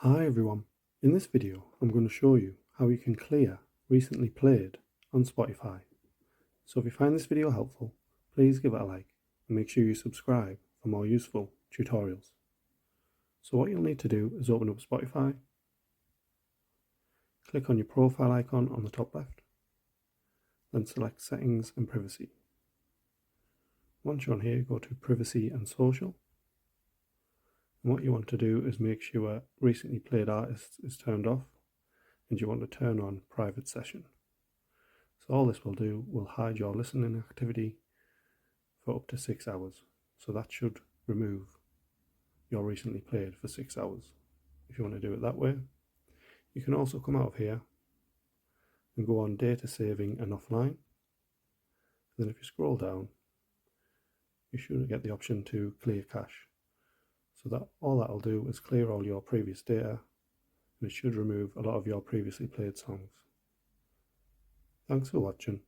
Hi everyone, in this video I'm going to show you how you can clear recently played on Spotify. So if you find this video helpful, please give it a like and make sure you subscribe for more useful tutorials. So what you'll need to do is open up Spotify, click on your profile icon on the top left, then select Settings and Privacy. Once you're on here, go to Privacy and Social. And what you want to do is make sure recently played artists is turned off and you want to turn on private session. So all this will do will hide your listening activity for up to 6 hours. So that should remove your recently played for 6 hours. If you want to do it that way, you can also come out of here and go on data saving and offline. And then if you scroll down, you should get the option to clear cache. So that all that'll do is clear all your previous data, and it should remove a lot of your previously played songs. Thanks for watching.